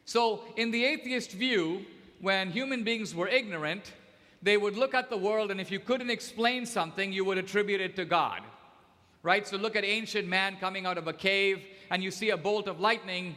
So in the atheist view, when human beings were ignorant, they would look at the world, and if you couldn't explain something, you would attribute it to God. Right? So look at ancient man coming out of a cave, and you see a bolt of lightning.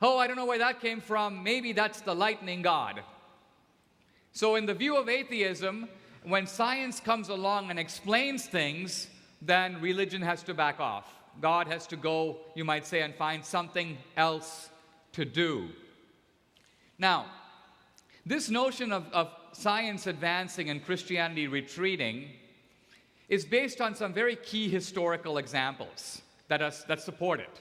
Oh, I don't know where that came from. Maybe that's the lightning god. So in the view of atheism, when science comes along and explains things, then religion has to back off. God has to go, you might say, and find something else to do. Now, this notion of science advancing and Christianity retreating is based on some very key historical examples that support it.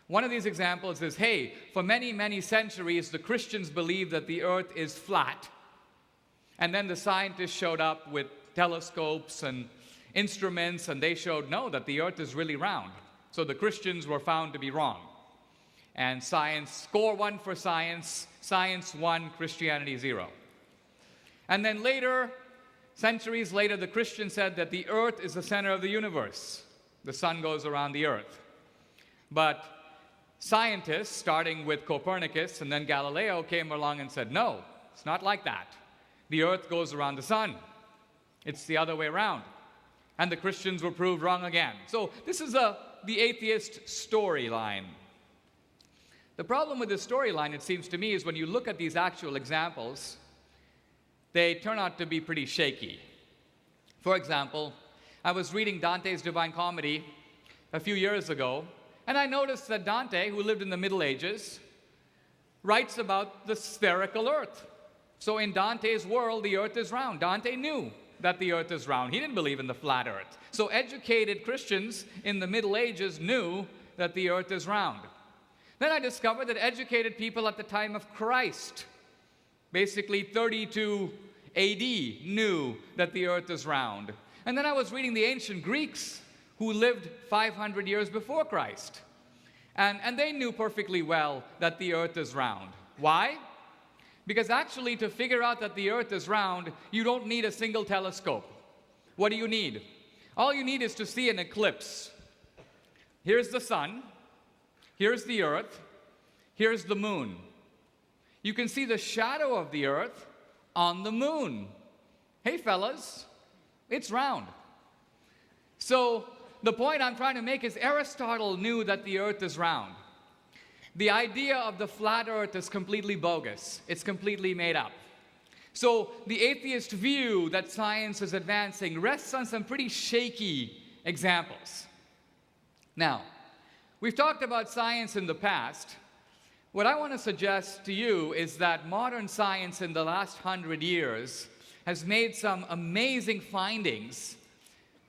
One of these examples is, hey, for many, many centuries, the Christians believed that the earth is flat. And then the scientists showed up with telescopes and instruments, and they showed, no, that the earth is really round. So the Christians were found to be wrong. And science, score one for science, science 1, Christianity 0. And then later, centuries later, the Christians said that the earth is the center of the universe. The sun goes around the earth. But scientists, starting with Copernicus and then Galileo, came along and said, no, it's not like that. The earth goes around the sun. It's the other way around. And the Christians were proved wrong again. So this is the atheist storyline. The problem with this storyline, it seems to me, is when you look at these actual examples, they turn out to be pretty shaky. For example, I was reading Dante's Divine Comedy a few years ago, and I noticed that Dante, who lived in the Middle Ages, writes about the spherical earth. So in Dante's world, the earth is round. Dante knew that the earth is round. He didn't believe in the flat earth. So educated Christians in the Middle Ages knew that the earth is round. Then I discovered that educated people at the time of Christ, basically 32 AD, knew that the earth is round. And then I was reading the ancient Greeks who lived 500 years before Christ. And they knew perfectly well that the earth is round. Why? Because actually, to figure out that the earth is round, you don't need a single telescope. What do you need? All you need is to see an eclipse. Here's the sun. Here's the earth. Here's the moon. You can see the shadow of the earth on the moon. Hey, fellas, it's round. So the point I'm trying to make is Aristotle knew that the earth is round. The idea of the flat earth is completely bogus. It's completely made up. So the atheist view that science is advancing rests on some pretty shaky examples. Now, we've talked about science in the past. What I want to suggest to you is that modern science in the last 100 years has made some amazing findings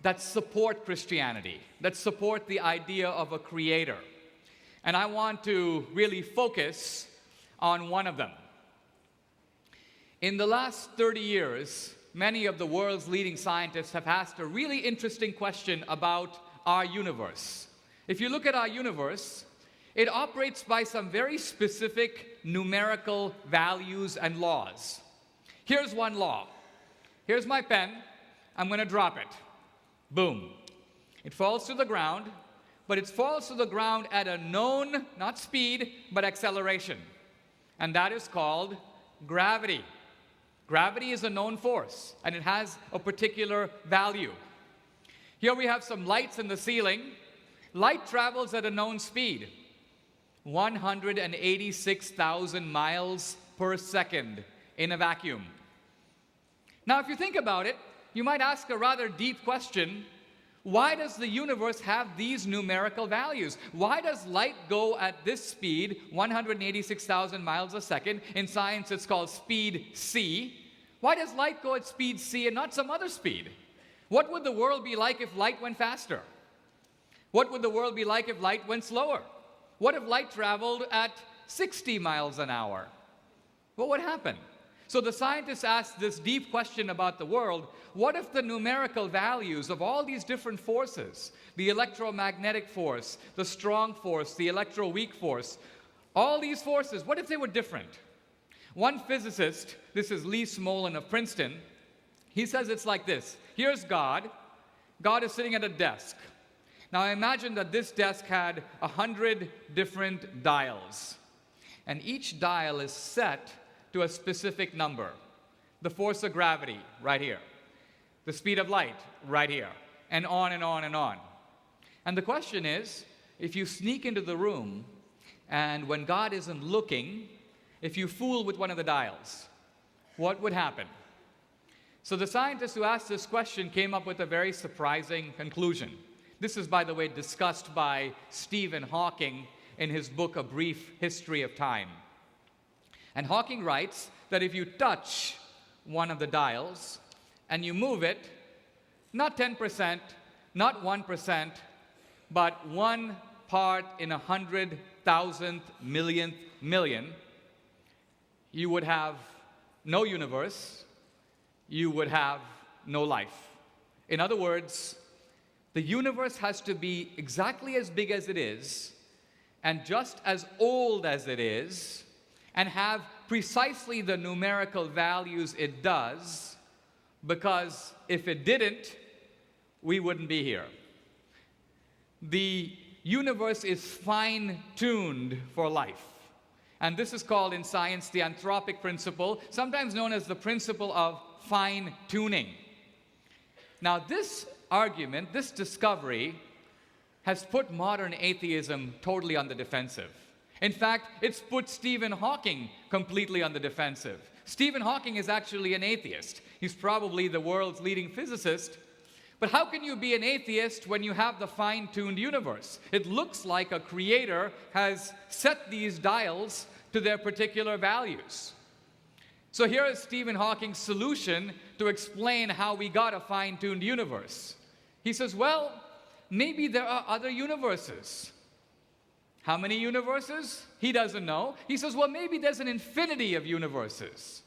that support Christianity, that support the idea of a creator. And I want to really focus on one of them. In the last 30 years, many of the world's leading scientists have asked a really interesting question about our universe. If you look at our universe, it operates by some very specific numerical values and laws. Here's one law. Here's my pen. I'm going to drop it. Boom. It falls to the ground, but it falls to the ground at a known, not speed, but acceleration. And that is called gravity. Gravity is a known force, and it has a particular value. Here we have some lights in the ceiling. Light travels at a known speed, 186,000 miles per second in a vacuum. Now, if you think about it, you might ask a rather deep question. Why does the universe have these numerical values? Why does light go at this speed, 186,000 miles a second? In science, it's called speed c. Why does light go at speed c and not some other speed? What would the world be like if light went faster? What would the world be like if light went slower? What if light traveled at 60 miles an hour? What would happen? So the scientists asked this deep question about the world. What if the numerical values of all these different forces, the electromagnetic force, the strong force, the electroweak force, all these forces, what if they were different? One physicist, this is Lee Smolin of Princeton, he says it's like this. Here's God. God is sitting at a desk. Now imagine that this desk had 100 different dials. And each dial is set to a specific number. The force of gravity, right here. The speed of light, right here. And on and on and on. And the question is, if you sneak into the room and when God isn't looking, if you fool with one of the dials, what would happen? So the scientists who asked this question came up with a very surprising conclusion. This is, by the way, discussed by Stephen Hawking in his book, A Brief History of Time. And Hawking writes that if you touch one of the dials and you move it, not 10%, not 1%, but 1 part in 100,000 millionth million, you would have no universe, you would have no life. In other words, the universe has to be exactly as big as it is, and just as old as it is, and have precisely the numerical values it does, because if it didn't, we wouldn't be here. The universe is fine-tuned for life. And this is called in science the anthropic principle, sometimes known as the principle of fine-tuning. Now, this argument, this discovery, has put modern atheism totally on the defensive. In fact, it's put Stephen Hawking completely on the defensive. Stephen Hawking is actually an atheist. He's probably the world's leading physicist. But how can you be an atheist when you have the fine-tuned universe? It looks like a creator has set these dials to their particular values. So here is Stephen Hawking's solution to explain how we got a fine-tuned universe. He says, well, maybe there are other universes. How many universes? He doesn't know. He says, well, maybe there's an infinity of universes.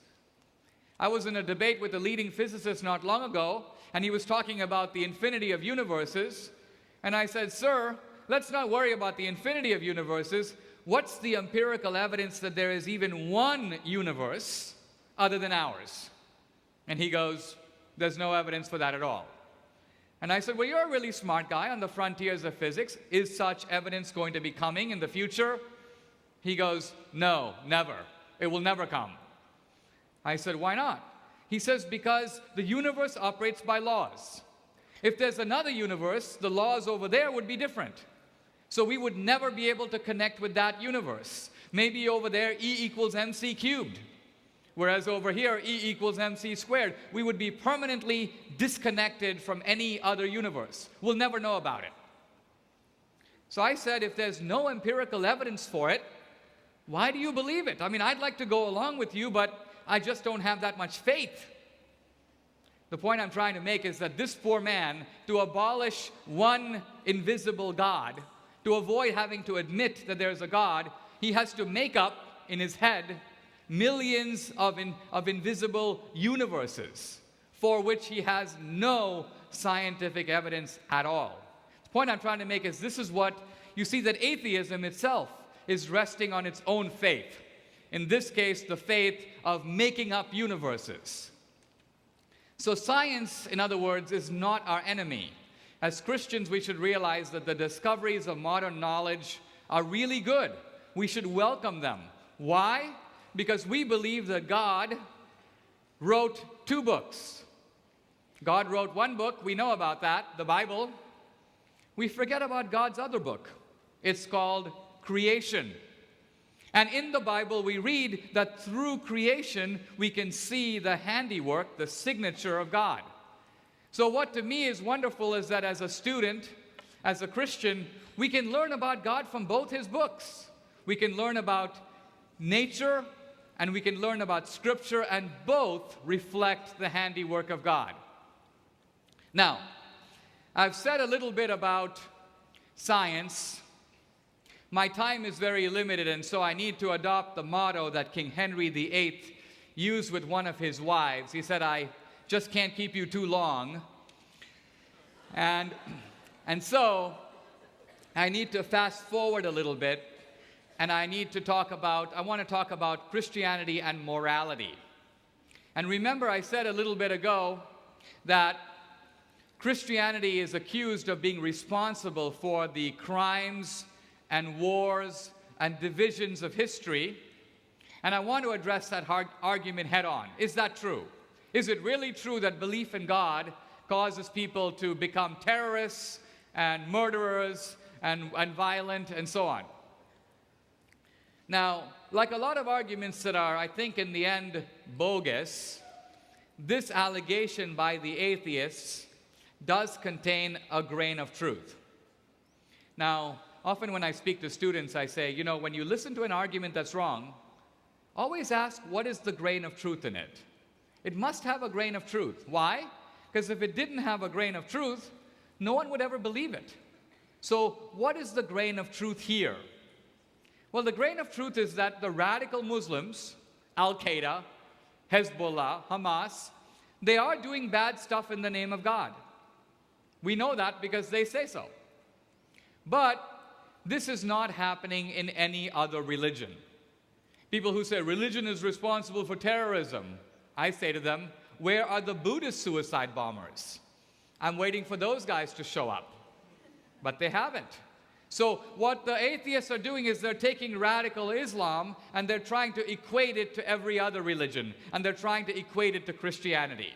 I was in a debate with a leading physicist not long ago, and he was talking about the infinity of universes. And I said, sir, let's not worry about the infinity of universes. What's the empirical evidence that there is even one universe other than ours? And he goes, there's no evidence for that at all. And I said, well, you're a really smart guy on the frontiers of physics. Is such evidence going to be coming in the future? He goes, no, never. It will never come. I said, why not? He says, because the universe operates by laws. If there's another universe, the laws over there would be different. So we would never be able to connect with that universe. Maybe over there, E equals mc cubed. Whereas over here, E equals mc squared. We would be permanently disconnected from any other universe. We'll never know about it. So I said, if there's no empirical evidence for it, why do you believe it? I mean, I'd like to go along with you, but I just don't have that much faith. The point I'm trying to make is that this poor man, to abolish one invisible God, to avoid having to admit that there's a God, he has to make up in his head millions of invisible universes for which he has no scientific evidence at all. The point I'm trying to make is this is what you see, that atheism itself is resting on its own faith. In this case, the faith of making up universes. So science, in other words, is not our enemy. As Christians, we should realize that the discoveries of modern knowledge are really good. We should welcome them. Why? Because we believe that God wrote 2 books. God wrote one book, we know about that, the Bible. We forget about God's other book. It's called creation. And in the Bible, we read that through creation, we can see the handiwork, the signature of God. So what to me is wonderful is that as a student, as a Christian, we can learn about God from both his books. We can learn about nature, and we can learn about Scripture, and both reflect the handiwork of God. Now, I've said a little bit about science. My time is very limited, and so I need to adopt the motto that King Henry VIII used with one of his wives. He said, I just can't keep you too long. And so I need to fast forward a little bit, and I want to talk about Christianity and morality. And remember, I said a little bit ago that Christianity is accused of being responsible for the crimes and wars and divisions of history, and I want to address that argument head on. Is that true? Is it really true that belief in God causes people to become terrorists and murderers and violent and so on? Now, like a lot of arguments that are, I think, in the end, bogus, this allegation by the atheists does contain a grain of truth. Now, often when I speak to students, I say, you know, when you listen to an argument that's wrong, always ask, what is the grain of truth in it? It must have a grain of truth. Why? Because if it didn't have a grain of truth, no one would ever believe it. So, what is the grain of truth here? Well, the grain of truth is that the radical Muslims, Al-Qaeda, Hezbollah, Hamas, they are doing bad stuff in the name of God. We know that because they say so. But this is not happening in any other religion. People who say religion is responsible for terrorism, I say to them, where are the Buddhist suicide bombers? I'm waiting for those guys to show up. But they haven't. So what the atheists are doing is they're taking radical Islam and they're trying to equate it to every other religion. And they're trying to equate it to Christianity.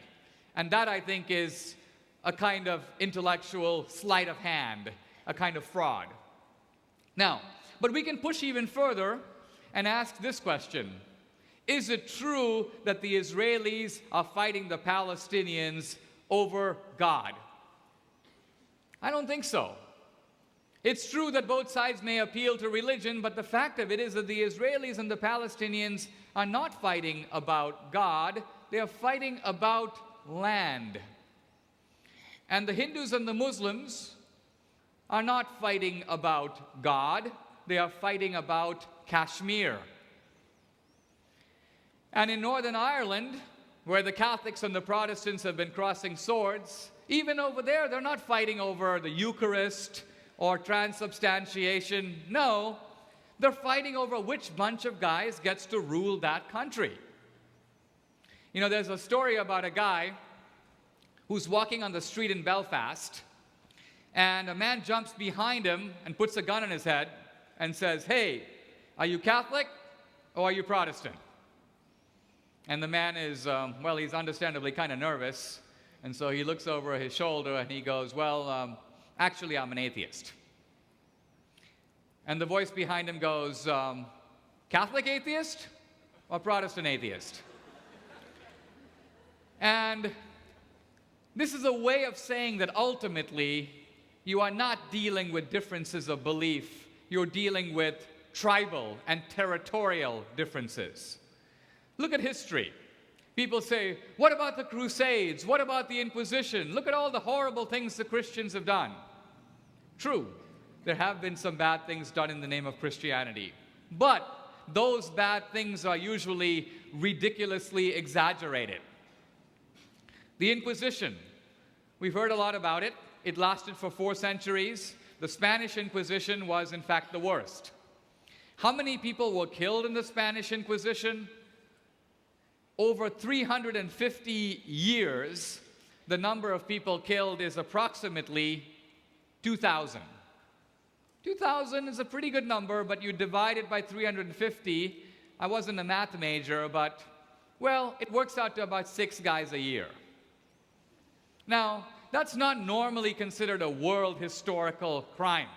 And that, I think, is a kind of intellectual sleight of hand, a kind of fraud. Now, but we can push even further and ask this question. Is it true that the Israelis are fighting the Palestinians over God? I don't think so. It's true that both sides may appeal to religion, but the fact of it is that the Israelis and the Palestinians are not fighting about God, they are fighting about land. And the Hindus and the Muslims are not fighting about God, they are fighting about Kashmir. And in Northern Ireland, where the Catholics and the Protestants have been crossing swords, even over there, they're not fighting over the Eucharist or transubstantiation. No, they're fighting over which bunch of guys gets to rule that country. You know, there's a story about a guy who's walking on the street in Belfast, and a man jumps behind him and puts a gun in his head and says, "Hey, are you Catholic or are you Protestant?" And the man is, he's understandably kind of nervous, and so he looks over his shoulder and he goes, actually, I'm an atheist. And the voice behind him goes, Catholic atheist or Protestant atheist? And this is a way of saying that ultimately you are not dealing with differences of belief, you're dealing with tribal and territorial differences. Look at history. People say, what about the Crusades? What about the Inquisition? Look at all the horrible things the Christians have done. True, there have been some bad things done in the name of Christianity. But those bad things are usually ridiculously exaggerated. The Inquisition, we've heard a lot about it. It lasted for 4 centuries. The Spanish Inquisition was, in fact, the worst. How many people were killed in the Spanish Inquisition? Over 350 years, the number of people killed is approximately 2,000. 2,000 is a pretty good number, but you divide it by 350. I wasn't a math major, but, it works out to about 6 guys a year. Now, that's not normally considered a world historical crime.